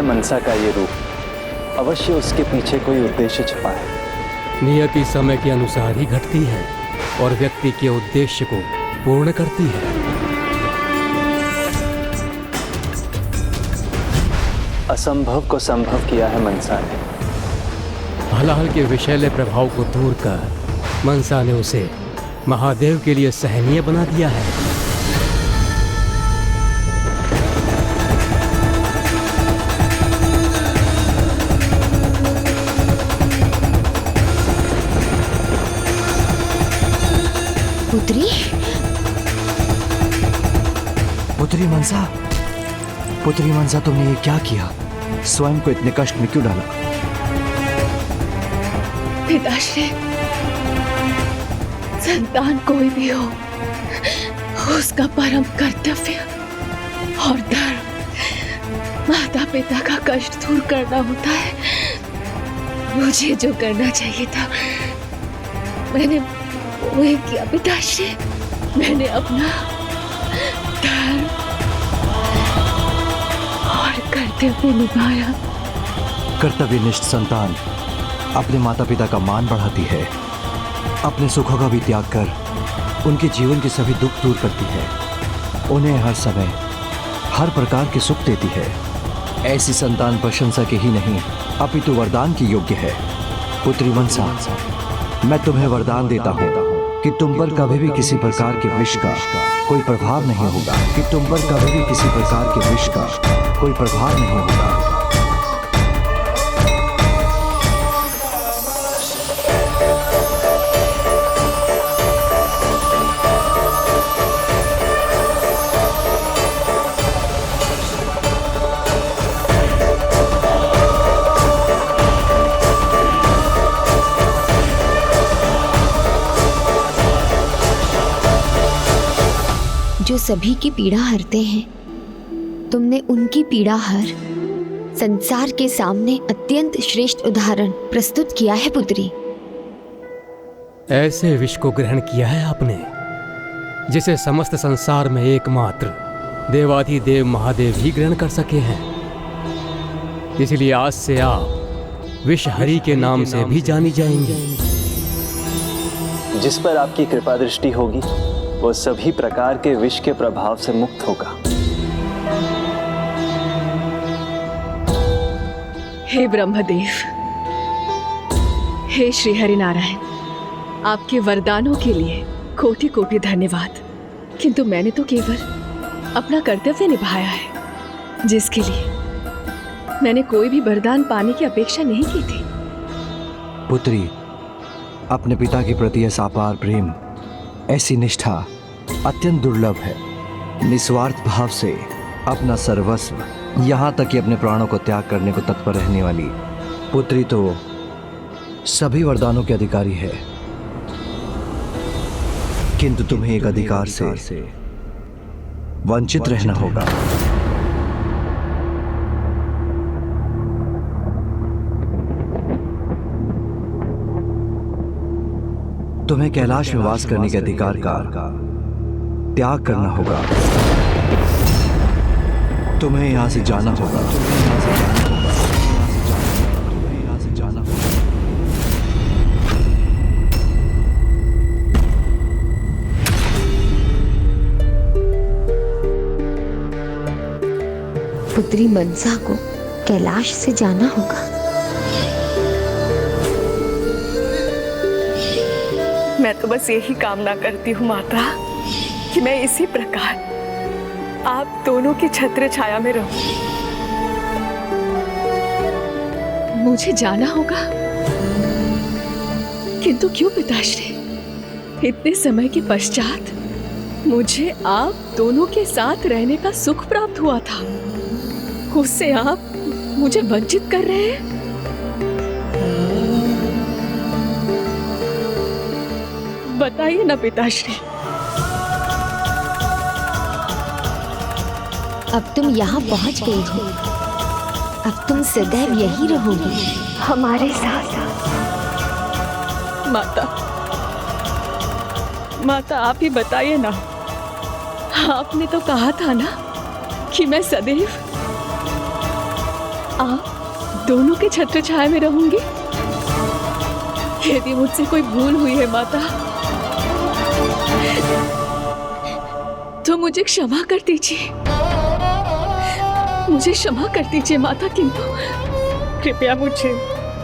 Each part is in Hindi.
मनसा का ये रूप। अवश्य उसके पीछे कोई उद्देश्य छिपा है। नियति समय के अनुसार ही घटती है और व्यक्ति के उद्देश्य को पूर्ण करती है। असंभव को संभव किया है मनसा ने। हलाहल के विषैले प्रभाव को दूर कर मनसा ने उसे महादेव के लिए सहनीय बना दिया है। पुत्री? पुत्री मनसा, पुत्री मनसा, तुमने ये क्या किया? स्वयं को इतने कष्ट में क्यों डाला? पिताश्री, संतान कोई भी हो, उसका परम कर्तव्य और धर्म माता पिता का कष्ट दूर करना होता है। मुझे जो करना चाहिए था मैंने वही किया पिताश्री। मैंने अपना धर्म और कर्तव्य निभाया। कर्तव्यनिष्ठ संतान अपने माता पिता का मान बढ़ाती है, अपने सुखों का भी त्याग कर उनके जीवन के सभी दुख दूर करती है, उन्हें हर समय हर प्रकार के सुख देती है। ऐसी संतान प्रशंसा के ही नहीं अपितु वरदान की योग्य है। पुत्री मनसा, मैं तुम्हें वरदान देता हूँ कि तुम पर कभी भी किसी प्रकार के विष का कोई प्रभाव नहीं होगा, कि तुम पर कभी भी किसी प्रकार के विष का कोई प्रभाव नहीं होगा। जो सभी की पीड़ा हरते हैं, तुमने उनकी पीड़ा हर संसार के सामने अत्यंत श्रेष्ठ उदाहरण प्रस्तुत किया है पुत्री। ऐसे विष को ग्रहण किया है आपने जिसे समस्त संसार में एकमात्र देवाधिदेव महादेव ही ग्रहण कर सके हैं। इसलिए आज से आप विषहरि के नाम से भी जानी जाएंगे। जिस पर आपकी कृपा दृष्टि होगी वो सभी प्रकार के विष के प्रभाव से मुक्त होगा। हे ब्रह्मदेव, हे श्री हरिनारायण, आपके वरदानों के लिए कोटि कोटि धन्यवाद। किंतु मैंने तो केवल अपना कर्तव्य निभाया है, जिसके लिए मैंने कोई भी वरदान पाने की अपेक्षा नहीं की थी। पुत्री, अपने पिता के प्रति ऐसा अपार प्रेम, ऐसी निष्ठा अत्यंत दुर्लभ है। निस्वार्थ भाव से अपना सर्वस्व, यहाँ तक कि अपने प्राणों को त्याग करने को तत्पर रहने वाली पुत्री तो सभी वरदानों के अधिकारी है, किंतु तुम्हें एक अधिकार से वंचित रहना होगा। तुम्हें कैलाश में वास करने के अधिकार का त्याग करना होगा। तुम्हें यहां से जाना होगा। पुत्री मनसा को कैलाश से जाना होगा। मैं तो बस यही कामना करती हूँ माता कि मैं इसी प्रकार आप दोनों की छत्र छाया में रहूं। मुझे जाना होगा, किंतु क्यों पिताश्री? इतने समय के पश्चात मुझे आप दोनों के साथ रहने का सुख प्राप्त हुआ था, उससे आप मुझे वंचित कर रहे हैं। बताइए ना पिताश्री। अब तुम यहाँ पहुँच गई हो, अब तुम सदैव यही रहोगी हमारे साथ। माता आप ही बताइए ना। आपने तो कहा था ना कि मैं सदैव आप दोनों के छत्र छाया में रहूंगी। यदि मुझसे कोई भूल हुई है माता, तो मुझे क्षमा कर दीजिए, मुझे क्षमा कर दीजिए माता, किंतु कृपया मुझे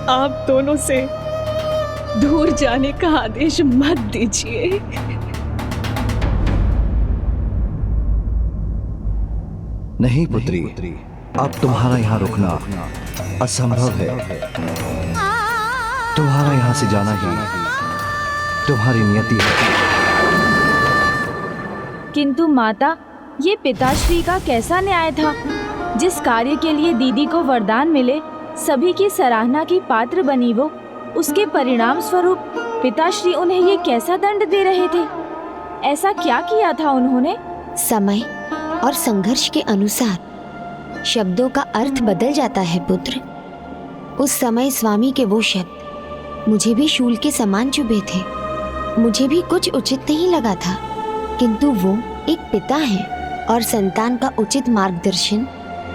आप दोनों से दूर जाने का आदेश मत दीजिए। नहीं पुत्री, अब तुम्हारा यहाँ रुकना असंभव है। तुम्हारा यहाँ से जाना ही तुम्हारी नियति है। किंतु माता, ये पिताश्री का कैसा न्याय था? जिस कार्य के लिए दीदी को वरदान मिले, सभी की सराहना की पात्र बनी वो, उसके परिणाम स्वरूप पिताश्री उन्हें ये कैसा दंड दे रहे थे? ऐसा क्या किया था उन्होंने? समय और संघर्ष के अनुसार शब्दों का अर्थ बदल जाता है पुत्र। उस समय स्वामी के वो शब्द मुझे भी शूल के समान चुभे थे। मुझे भी कुछ उचित नहीं लगा था, किंतु वो एक पिता है और संतान का उचित मार्गदर्शन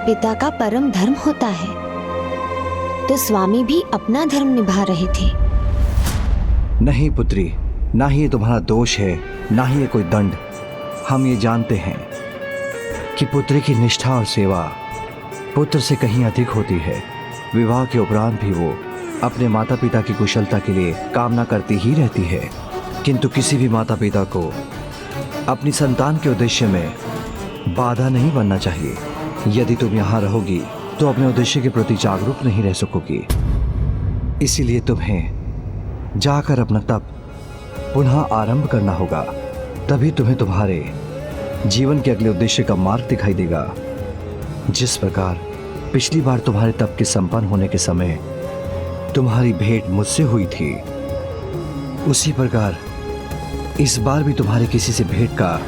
पिता का परम धर्म होता है। तो स्वामी भी अपना धर्म निभा रहे थे। नहीं पुत्री, ना ही ये तुम्हारा दोष है, ना ही ये कोई दंड। हम ये जानते हैं कि पुत्री की निष्ठा और सेवा पुत्र से कहीं अधिक होती है। विवाह के उपरांत भी वो अपने माता पिता की कुशलता के लिए कामना करती ही रहती है, किंतु किसी भी माता पिता को अपनी संतान के उद्देश्य में बाधा नहीं बनना चाहिए। यदि तुम यहाँ रहोगी तो अपने उद्देश्य के प्रति जागरूक नहीं रह सकोगी। इसीलिए तुम्हें जाकर अपना तप पुनः आरंभ करना होगा, तभी तुम्हें तुम्हारे जीवन के अगले उद्देश्य का मार्ग दिखाई देगा। जिस प्रकार पिछली बार तुम्हारे तप के संपन्न होने के समय तुम्हारी भेंट मुझसे हुई थी, उसी प्रकार इस बार भी तुम्हारे किसी से भेंट का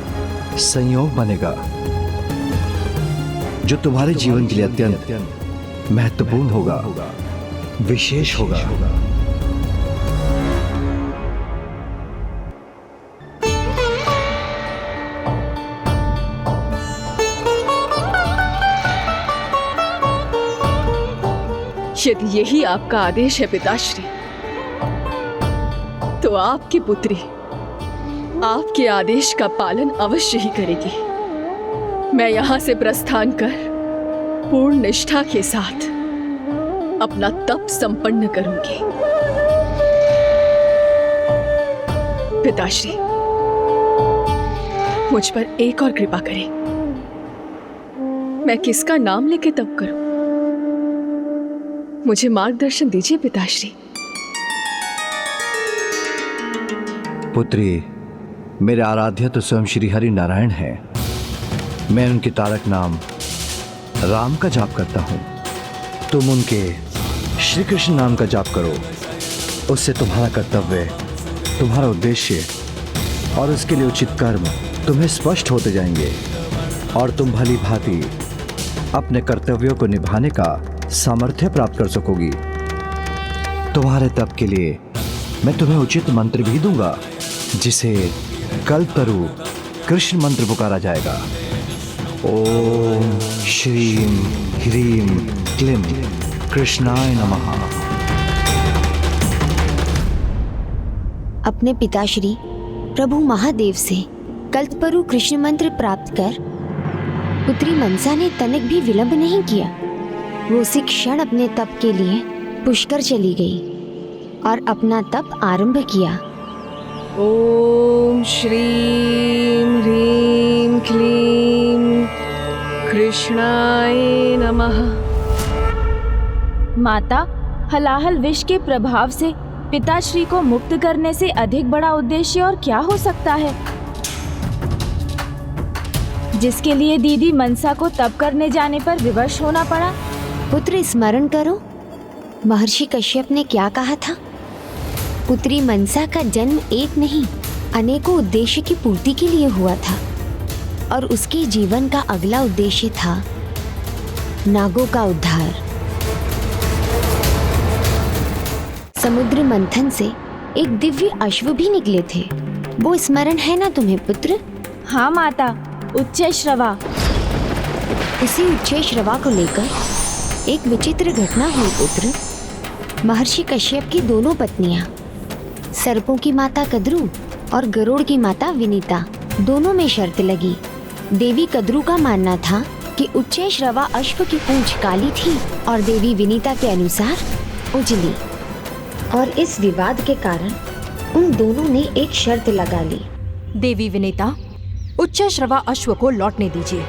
संयोग बनेगा, जो तुम्हारे जीवन के लिए अत्यंत महत्वपूर्ण होगा, विशेष होगा। यदि यही आपका आदेश है पिताश्री, तो आपकी पुत्री आपके आदेश का पालन अवश्य ही करेगी। मैं यहाँ से प्रस्थान कर पूर्ण निष्ठा के साथ अपना तप संपन्न करूंगी। पिताश्री, मुझ पर एक और कृपा करें। मैं किसका नाम लेके तप करूं? मुझे मार्गदर्शन दीजिए पिताश्री। पुत्री, मेरे आराध्य तो स्वयं श्री हरि नारायण हैं। मैं उनके तारक नाम राम का जाप करता हूँ। तुम उनके श्री कृष्ण नाम का जाप करो। उससे तुम्हारा कर्तव्य, तुम्हारा उद्देश्य और उसके लिए उचित कर्म तुम्हें स्पष्ट होते जाएंगे और तुम भली भांति अपने कर्तव्यों को निभाने का सामर्थ्य प्राप्त कर सकोगी। तुम्हारे तप के लिए मैं तुम्हें उचित मंत्र भी दूंगा, जिसे कल्पतरु कृष्ण मंत्र पुकारा जाएगा। ओम श्रीम ह्रीम क्लीम कृष्णाय नमः। अपने पिताश्री प्रभु महादेव से कल्पतरु कृष्ण मंत्र प्राप्त कर पुत्री मनसा ने तनिक भी विलंब नहीं किया। वो उसी क्षण अपने तप के लिए पुष्कर चली गई और अपना तप आरंभ किया। ओम श्रीं ह्रीं क्लीं कृष्णाय नमः। माता, हलाहल विष के प्रभाव से पिताश्री को मुक्त करने से अधिक बड़ा उद्देश्य और क्या हो सकता है, जिसके लिए दीदी मनसा को तप करने जाने पर विवश होना पड़ा? पुत्र, स्मरण करो महर्षि कश्यप ने क्या कहा था। पुत्री मनसा का जन्म एक नहीं अनेकों उद्देश्य की पूर्ति के लिए हुआ था, और उसके जीवन का अगला उद्देश्य था नागों का उद्धार। समुद्र मंथन से एक दिव्य अश्व भी निकले थे, वो स्मरण है ना तुम्हें पुत्र? हाँ माता, उच्चैश्रवा। उसी उच्चैश्रवा को लेकर एक विचित्र घटना हुई पुत्र। महर्षि कश्यप की दोनों पत्नियां, सर्पों की माता कद्रू और गरुड़ की माता विनीता, दोनों में शर्त लगी। देवी कद्रू का मानना था कि उच्चैश्रवा अश्व की पूंछ काली थी और देवी विनीता के अनुसार उजली, और इस विवाद के कारण उन दोनों ने एक शर्त लगा ली। देवी विनीता, उच्चैश्रवा अश्व को लौटने दीजिए,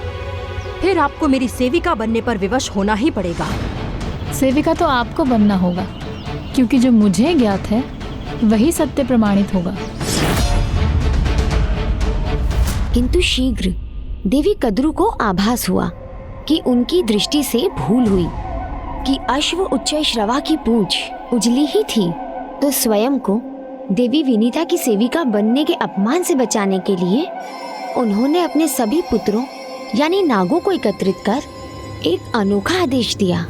फिर आपको मेरी सेविका बनने पर विवश होना ही पड़ेगा। सेविका तो आपको बनना होगा, क्योंकि जो मुझे ज्ञात है वही सत्य प्रमाणित होगा। किंतु शीघ्र देवी कद्रू को आभास हुआ कि उनकी दृष्टि से भूल हुई कि अश्व उच्चैश्रवा की पूंछ उजली ही थी, तो स्वयं को देवी विनीता की सेविका बनने के अपमान से बचाने के लिए उन्होंने अपने सभी पुत्रों यानी नागों को एकत्रित कर एक अनोखा आदेश दिया।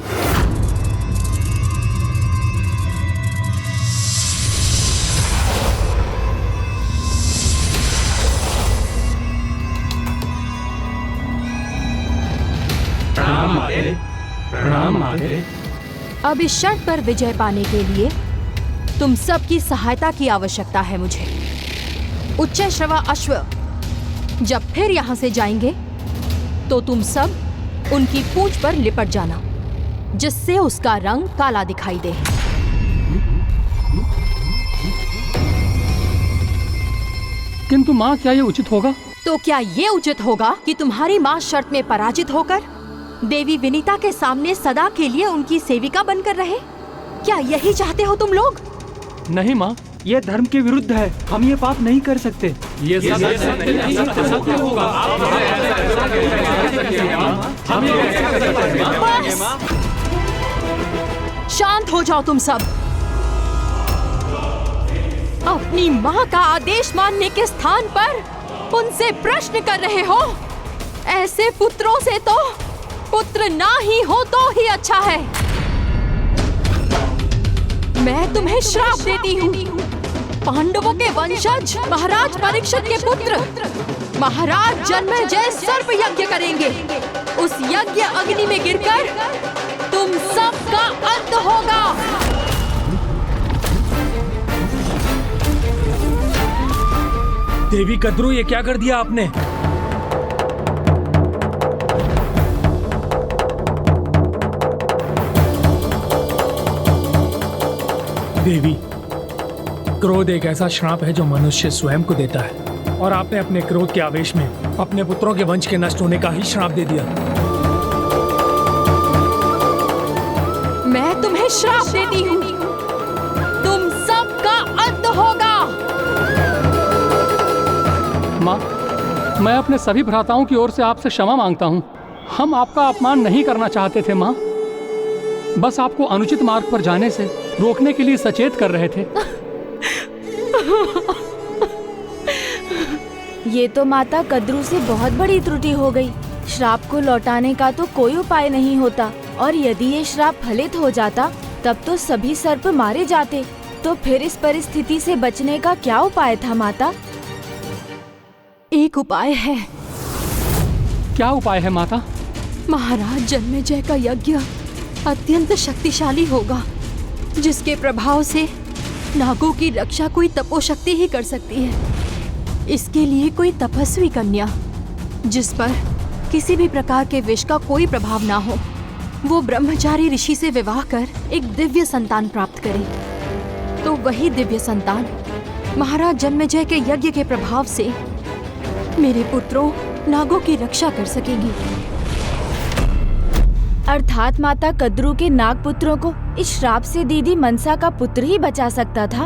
अब इस शर्त पर विजय पाने के लिए तुम सबकी सहायता की आवश्यकता है मुझे। उच्चैश्रवा अश्व जब फिर यहाँ से जाएंगे तो तुम सब उनकी पूंछ पर लिपट जाना, जिससे उसका रंग काला दिखाई दे। किंतु माँ, क्या ये उचित होगा? तो क्या ये उचित होगा कि तुम्हारी माँ शर्त में पराजित होकर देवी विनीता के सामने सदा के लिए उनकी सेविका बनकर रहे? क्या यही चाहते हो तुम लोग? नहीं माँ, ये धर्म के विरुद्ध है। हम ये पाप नहीं कर सकते। ये सत्य होगा। बस! शांत हो जाओ तुम सब। अपनी माँ का आदेश मानने के स्थान पर उनसे प्रश्न कर रहे हो। ऐसे पुत्रों से तो पुत्र ना ही हो तो ही अच्छा है। मैं तुम्हें श्राप देती हूँ। पांडवों के वंशज महाराज परीक्षित के पुत्र महाराज जन्मेजय सर्प यज्ञ करेंगे। उस यज्ञ अग्नि में गिरकर तुम सबका अंत होगा। देवी कद्रू, ये क्या कर दिया आपने? देवी, क्रोध एक ऐसा श्राप है जो मनुष्य स्वयं को देता है, और आपने अपने क्रोध के आवेश में अपने पुत्रों के वंश के नष्ट होने का ही श्राप दे दिया। मैं तुम्हें श्राप देती हूँ। तुम सबका अंत होगा। माँ, मैं अपने सभी भ्राताओं की ओर से आपसे क्षमा मांगता हूँ। हम आपका अपमान नहीं करना चाहते थे माँ, बस आपको अनुचित मार्ग पर जाने से रोकने के लिए सचेत कर रहे थे। ये तो माता कद्रू से बहुत बड़ी त्रुटि हो गई। श्राप को लौटाने का तो कोई उपाय नहीं होता, और यदि ये श्राप फलित हो जाता तब तो सभी सर्प मारे जाते। तो फिर इस परिस्थिति से बचने का क्या उपाय था माता? एक उपाय है। क्या उपाय है माता? महाराज जन्मेजय का यज्ञ अत्यंत शक्तिशाली होगा, जिसके प्रभाव से नागों की रक्षा कोई तपोशक्ति ही कर सकती है। इसके लिए कोई तपस्वी कन्या जिस पर किसी भी प्रकार के विष का कोई प्रभाव ना हो, वो ब्रह्मचारी ऋषि से विवाह कर एक दिव्य संतान प्राप्त करे, तो वही दिव्य संतान महाराज जन्मेजय के यज्ञ के प्रभाव से मेरे पुत्रों नागों की रक्षा कर सकेगी। अर्थात माता कद्रू के नाग पुत्रों को इस श्राप से दीदी मनसा का पुत्र ही बचा सकता था।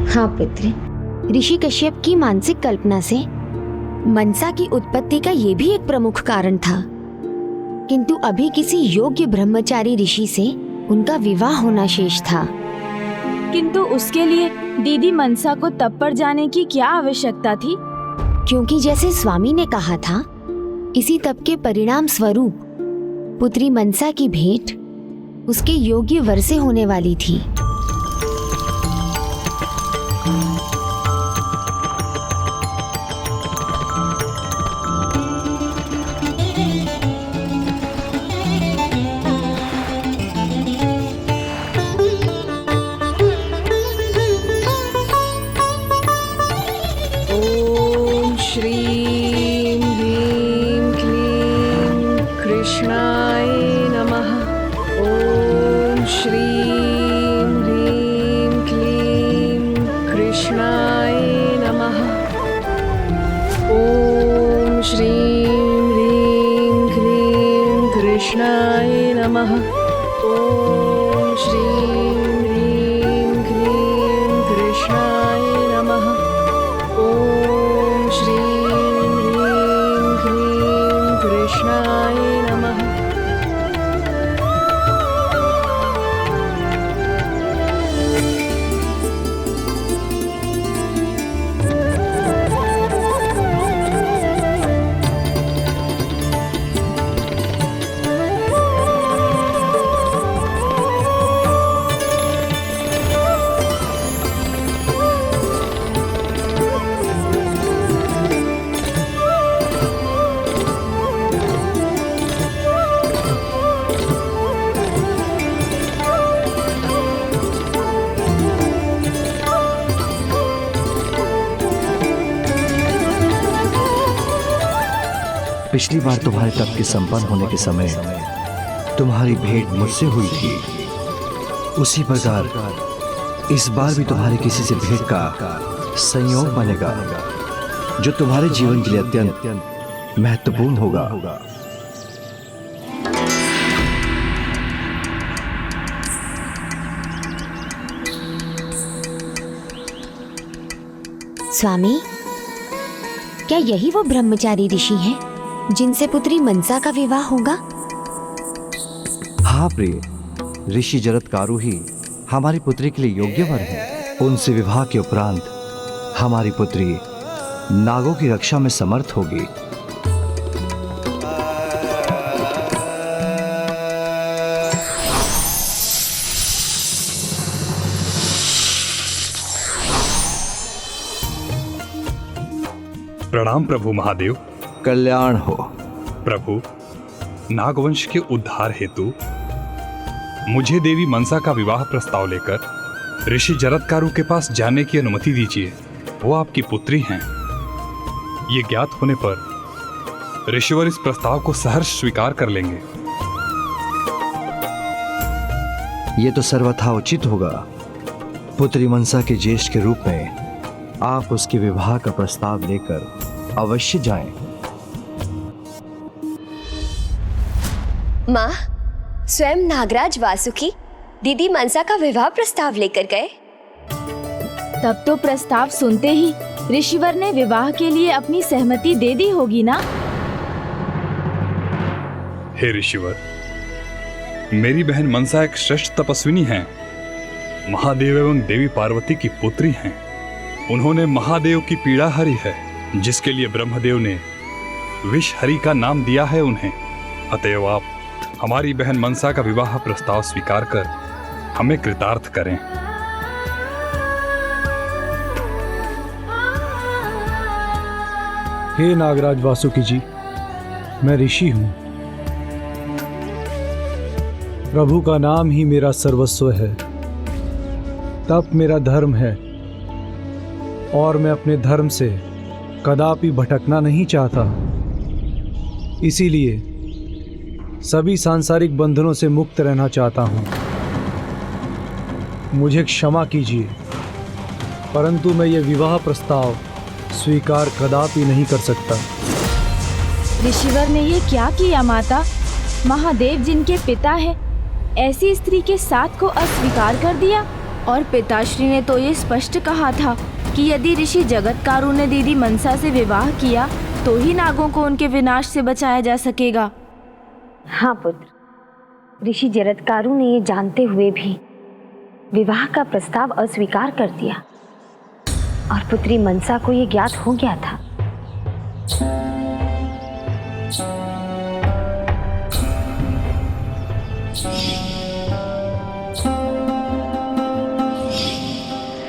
हाँ पुत्र, ऋषि कश्यप की मानसिक कल्पना से मनसा की उत्पत्ति का ये भी एक प्रमुख कारण था, किंतु अभी किसी योग्य ब्रह्मचारी ऋषि से उनका विवाह होना शेष था। किंतु उसके लिए दीदी मनसा को तप पर जाने की क्या आवश्यकता थी? क्योंकि जैसे स्वामी ने कहा था, इसी तप के परिणाम स्वरूप पुत्री मनसा की भेंट उसके योग्य वर से होने वाली थी। नमः। ओम श्रीं ह्रीं क्लीं कृष्णाय नमः। ओम श्रीं ह्रीं क्लीं कृष्णाय नमः। पिछली बार तुम्हारे तप के संपन्न होने के समय तुम्हारी भेंट मुझसे हुई थी, उसी प्रकार इस बार भी तुम्हारे किसी से भेंट का संयोग बनेगा जो तुम्हारे जीवन के लिए अत्यंत महत्वपूर्ण होगा। स्वामी, क्या यही वो ब्रह्मचारी ऋषि हैं जिनसे पुत्री मनसा का विवाह होगा? हाँ प्रिय, ऋषि जरत्कारु ही हमारी पुत्री के लिए योग्य वर है। उनसे विवाह के उपरांत हमारी पुत्री नागों की रक्षा में समर्थ होगी। प्रणाम प्रभु महादेव। कल्याण हो। प्रभु, नागवंश के उद्धार हेतु मुझे देवी मनसा का विवाह प्रस्ताव लेकर ऋषि जरत्कारु के पास जाने की अनुमति दीजिए। वो आपकी पुत्री हैं। ये ज्ञात होने पर ऋषिवर इस प्रस्ताव को सहर्ष स्वीकार कर लेंगे। ये तो सर्वथा उचित होगा। पुत्री मनसा के ज्येष्ठ के रूप में आप उसके विवाह का प्रस्ताव लेकर अवश्य जाएं। माँ, स्वयं नागराज वासुकी दीदी मनसा का विवाह प्रस्ताव लेकर गए। तब तो प्रस्ताव सुनते ही ऋषिवर ने विवाह के लिए अपनी सहमति दे दी होगी ना? हे ऋषिवर, मेरी बहन मनसा एक श्रेष्ठ तपस्विनी हैं। महादेव एवं देवी पार्वती की पुत्री हैं। उन्होंने महादेव की पीड़ा हरी है, जिसके लिए ब्रह्मदेव ने विष हरि का नाम दिया है उन्हें। अतएव आप हमारी बहन मनसा का विवाह प्रस्ताव स्वीकार कर हमें कृतार्थ करें। हे नागराज वासुकी जी, मैं ऋषि हूं। प्रभु का नाम ही मेरा सर्वस्व है। तप मेरा धर्म है और मैं अपने धर्म से कदापि भटकना नहीं चाहता। इसीलिए सभी सांसारिक बंधनों से मुक्त रहना चाहता हूं। मुझे क्षमा कीजिए, परंतु मैं ये विवाह प्रस्ताव स्वीकार कदापि नहीं कर सकता। ऋषिवर ने ये क्या किया माता? महादेव जिनके पिता है, ऐसी स्त्री के साथ को अस्वीकार कर दिया। और पिताश्री ने तो ये स्पष्ट कहा था कि यदि ऋषि जगत्कारु ने दीदी मनसा से विवाह किया तो ही नागों को उनके विनाश से बचाया जा सकेगा। हाँ पुत्र, ऋषि जरत्कारु ने ये जानते हुए भी विवाह का प्रस्ताव अस्वीकार कर दिया और पुत्री मनसा को ये ज्ञात हो गया था।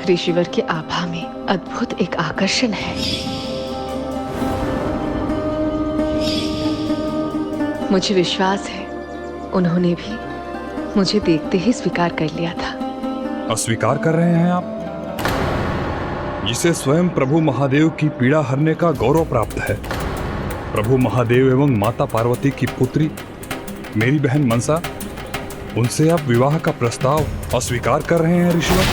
ऋषिवर के आभा में अद्भुत एक आकर्षण है। मुझे विश्वास है उन्होंने भी मुझे देखते ही स्वीकार कर लिया था। अस्वीकार कर रहे हैं आप? जिसे स्वयं प्रभु महादेव की पीड़ा हरने का गौरव प्राप्त है। प्रभु महादेव एवं माता पार्वती की पुत्री मेरी बहन मनसा, उनसे आप विवाह का प्रस्ताव अस्वीकार कर रहे हैं ऋषिवर?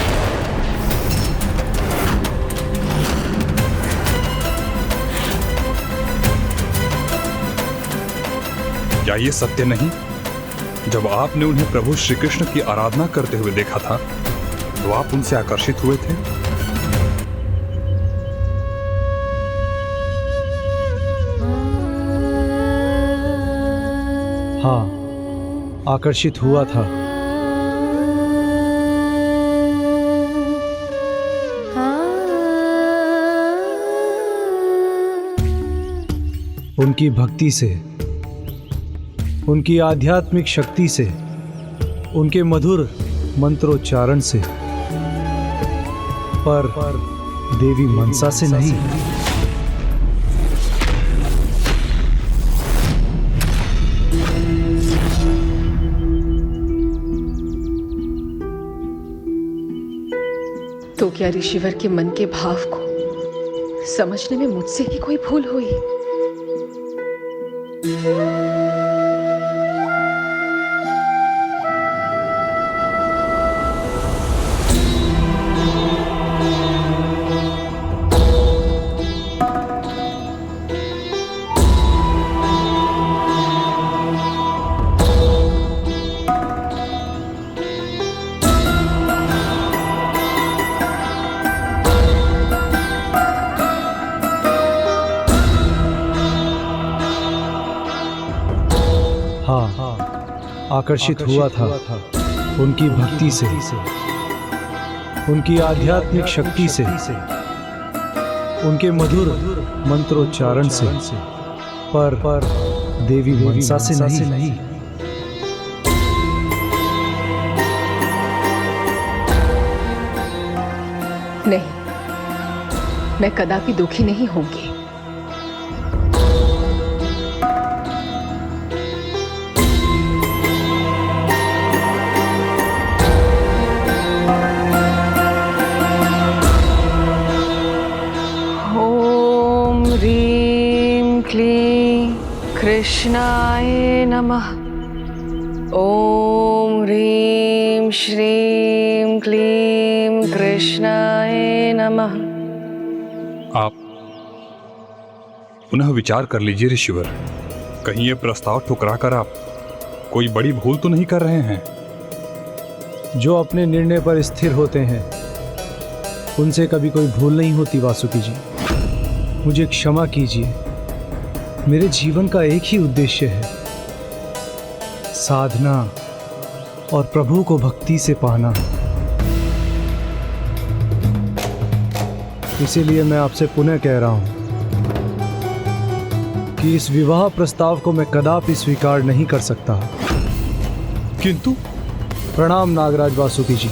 क्या ये सत्य नहीं? जब आपने उन्हें प्रभु श्री कृष्ण की आराधना करते हुए देखा था तो आप उनसे आकर्षित हुए थे? हाँ, आकर्षित हुआ था। उनकी भक्ति से, उनकी आध्यात्मिक शक्ति से, उनके मधुर मंत्रोच्चारण से, पर देवी मनसा से नहीं। तो क्या ऋषिवर के मन के भाव को समझने में मुझसे ही कोई भूल हुई? आकर्षित हुआ था उनकी भक्ति से, उनकी आध्यात्मिक शक्ति से, उनके मधुर मंत्रोच्चारण से, पर देवी मनसा से नहीं। नहीं, मैं कदापि दुखी नहीं होंगी। कृष्णाय नमः। ओम ह्रीं श्रीं क्लीं कृष्णाय नमः। आप पुनः विचार कर लीजिए ऋषिवर, कहीं ये प्रस्ताव ठुकरा कर आप कोई बड़ी भूल तो नहीं कर रहे हैं? जो अपने निर्णय पर स्थिर होते हैं उनसे कभी कोई भूल नहीं होती वासुकी जी। मुझे क्षमा कीजिए, मेरे जीवन का एक ही उद्देश्य है, साधना और प्रभु को भक्ति से पाना। इसीलिए मैं आपसे पुनः कह रहा हूं कि इस विवाह प्रस्ताव को मैं कदापि स्वीकार नहीं कर सकता। किंतु प्रणाम नागराज वासुकी जी।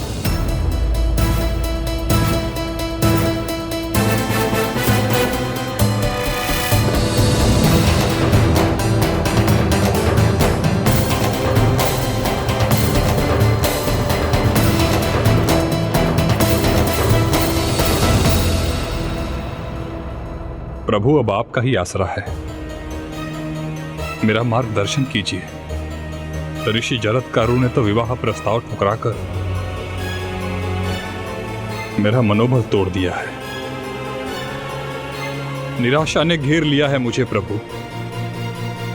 प्रभु अब आपका ही आसरा है, मेरा मार्गदर्शन कीजिए। ऋषि जरत्कारु ने तो विवाह प्रस्ताव ठुकराकर मेरा मनोबल तोड़ दिया है। निराशा ने घेर लिया है मुझे प्रभु।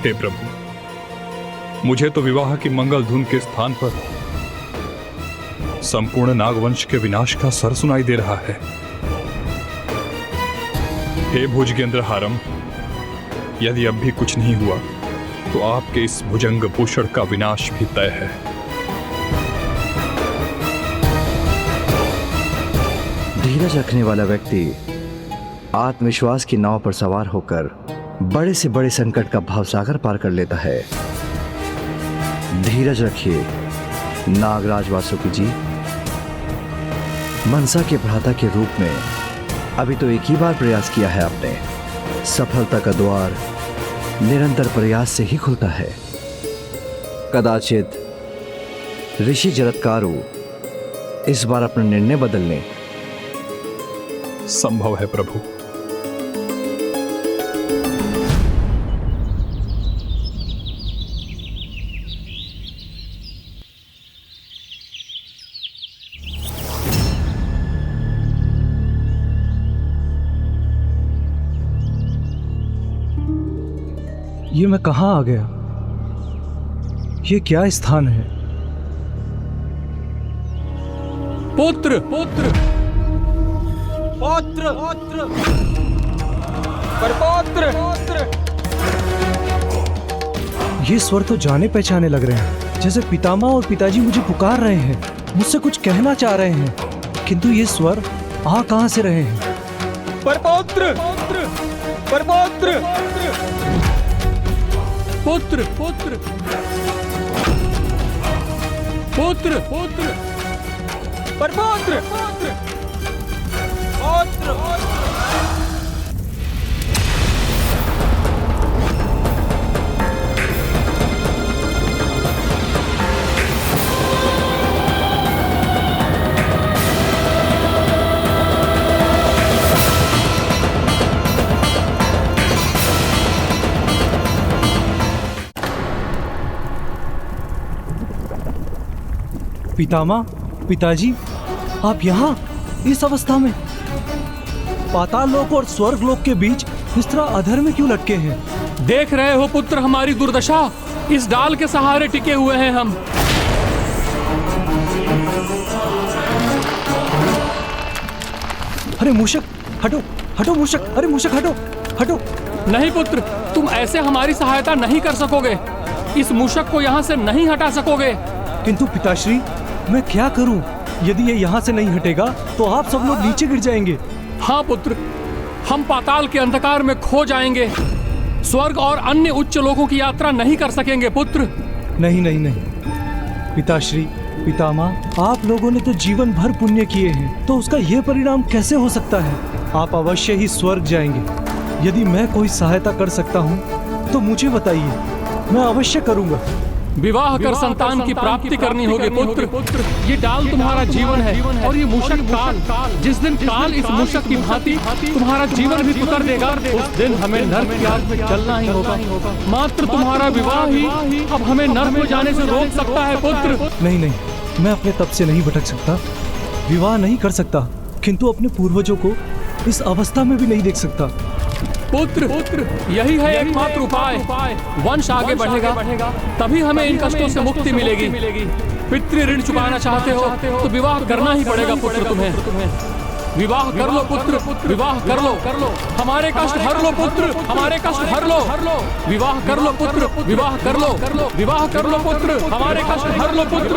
हे प्रभु, मुझे तो विवाह की मंगल धुन के स्थान पर संपूर्ण नागवंश के विनाश का स्वर सुनाई दे रहा है। हे भुजगेंद्र हारम, यदि अब भी कुछ नहीं हुआ तो आपके इस भुजंग भूषण का विनाश भी तय है। धीरज रखने वाला व्यक्ति आत्मविश्वास की नाव पर सवार होकर बड़े से बड़े संकट का भावसागर पार कर लेता है। धीरज रखिए नागराज वासुकी जी। मनसा के भ्राता के रूप में अभी तो एक ही बार प्रयास किया है आपने। सफलता का द्वार निरंतर प्रयास से ही खुलता है। कदाचित ऋषि जरत्कारु इस बार अपना निर्णय बदल लें। संभव है प्रभु। ये मैं कहां आ गया? ये क्या स्थान है? पुत्र पुत्र पौत्र पौत्र परपौत्र। ये स्वर तो जाने पहचाने लग रहे हैं, जैसे पितामह और पिताजी मुझे पुकार रहे हैं, मुझसे कुछ कहना चाह रहे हैं, किंतु ये स्वर आ कहां से रहे हैं? परपौत्र परपौत्र पुत्र पुत्र पुत्र पुत्र परपौत्र पुत्र पौत्र। पितामह, पिताजी, आप यहाँ इस अवस्था में? पाताल लोक और स्वर्ग लोक के बीच इस तरह अधर में क्यों लटके हैं? देख रहे हो पुत्र हमारी दुर्दशा, इस डाल के सहारे टिके हुए हैं हम। अरे मूषक हटो, हटो मूषक, अरे मूषक हटो, हटो। नहीं पुत्र, तुम ऐसे हमारी सहायता नहीं कर सकोगे, इस मूषक को यहाँ से नहीं हटा सकोगे। किंतु पिताश्री, मैं क्या करूं? यदि ये यहाँ से नहीं हटेगा तो आप सब लोग नीचे गिर जाएंगे। हाँ पुत्र, हम पाताल के अंधकार में खो जाएंगे, स्वर्ग और अन्य उच्च लोकों की यात्रा नहीं कर सकेंगे पुत्र। नहीं नहीं नहीं पिताश्री, पितामह, आप लोगों ने तो जीवन भर पुण्य किए हैं, तो उसका यह परिणाम कैसे हो सकता है? आप अवश्य ही स्वर्ग जाएंगे। यदि मैं कोई सहायता कर सकता हूँ तो मुझे बताइए, मैं अवश्य करूँगा। विवाह कर संतान की प्राप्ति करनी होगी पुत्र। ये डाल तुम्हारा जीवन है और ये मूषक काल। जिस दिन काल इस मूषक की भांति तुम्हारा जीवन भी पुकार देगा, उस दिन हमें नर्क की आग में जलना ही होगा। मात्र तुम्हारा विवाह ही अब हमें नर्क में जाने से रोक सकता है पुत्र। नहीं नहीं, मैं अपने तप से नहीं भटक सकता, विवाह नहीं कर सकता, किंतु अपने पूर्वजों को इस अवस्था में भी नहीं देख सकता। पुत्र यही है एकमात्र उपाय। वंश आगे बढ़ेगा, तभी हमें इन कष्टों से मुक्ति मिलेगी। पितृ ऋण चुकाना चाहते हो तो विवाह करना ही पड़ेगा पुत्र तुम्हें। विवाह कर लो पुत्र, विवाह कर लो, हमारे कष्ट हर लो पुत्र, हमारे कष्ट हर लो। विवाह कर लो पुत्र, विवाह कर लो, विवाह कर लो पुत्र, हमारे कष्ट हर लो पुत्र,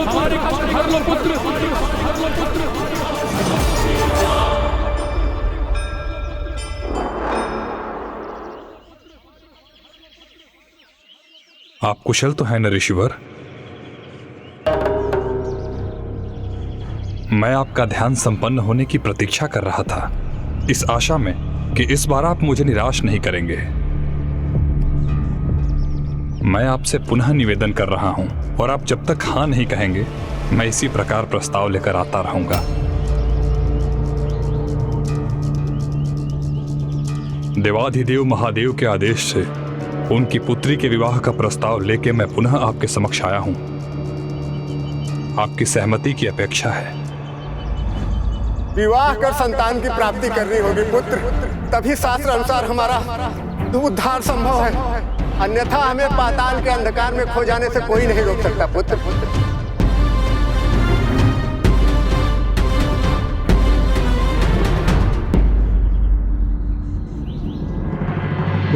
हमारे कष्ट हर लो पुत्र। आप कुशल तो हैं न ऋषिवर? मैं आपका ध्यान संपन्न होने की प्रतीक्षा कर रहा था, इस आशा में कि इस बार आप मुझे निराश नहीं करेंगे। मैं आपसे पुनः निवेदन कर रहा हूं, और आप जब तक हाँ नहीं कहेंगे, मैं इसी प्रकार प्रस्ताव लेकर आता रहूंगा। देवाधिदेव महादेव के आदेश से उनकी पुत्री के विवाह का प्रस्ताव लेके मैं पुनः आपके समक्ष आया हूं। आपकी सहमति की अपेक्षा है। विवाह कर संतान की प्राप्ति करनी होगी पुत्र, तभी शास्त्र अनुसार हमारा उद्धार संभव है, अन्यथा हमें पाताल के अंधकार में खो जाने से कोई नहीं रोक सकता पुत्र।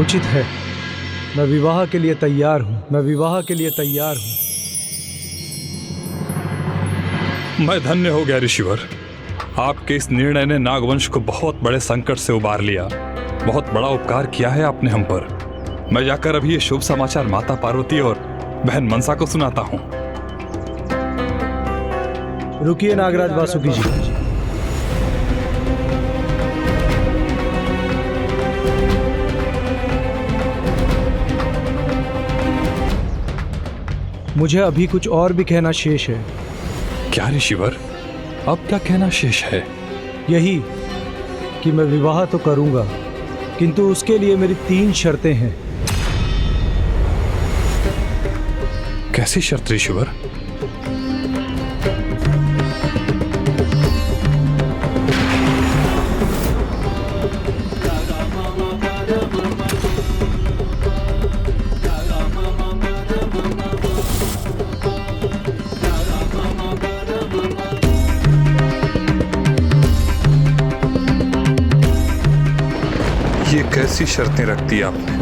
उचित है, मैं विवाह के लिए तैयार हूँ, मैं विवाह के लिए तैयार हूँ। मैं धन्य हो गया ऋषिवर, आपके इस निर्णय ने नागवंश को बहुत बड़े संकट से उबार लिया। बहुत बड़ा उपकार किया है आपने हम पर। मैं जाकर अभी ये शुभ समाचार माता पार्वती और बहन मनसा को सुनाता हूँ। रुकिए नागराज वासुकी जी, मुझे अभी कुछ और भी कहना शेष है। क्या ऋषिवर, अब क्या कहना शेष है? यही कि मैं विवाह तो करूंगा, किंतु उसके लिए मेरी 3 शर्तें हैं। कैसी शर्त ऋषिवर? कैसी शर्तें रखती आपने?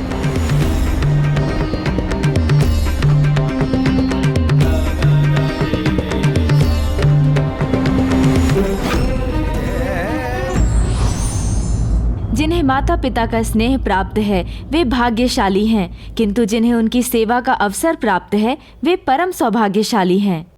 जिन्हें माता पिता का स्नेह प्राप्त है वे भाग्यशाली हैं, किंतु जिन्हें उनकी सेवा का अवसर प्राप्त है वे परम सौभाग्यशाली हैं।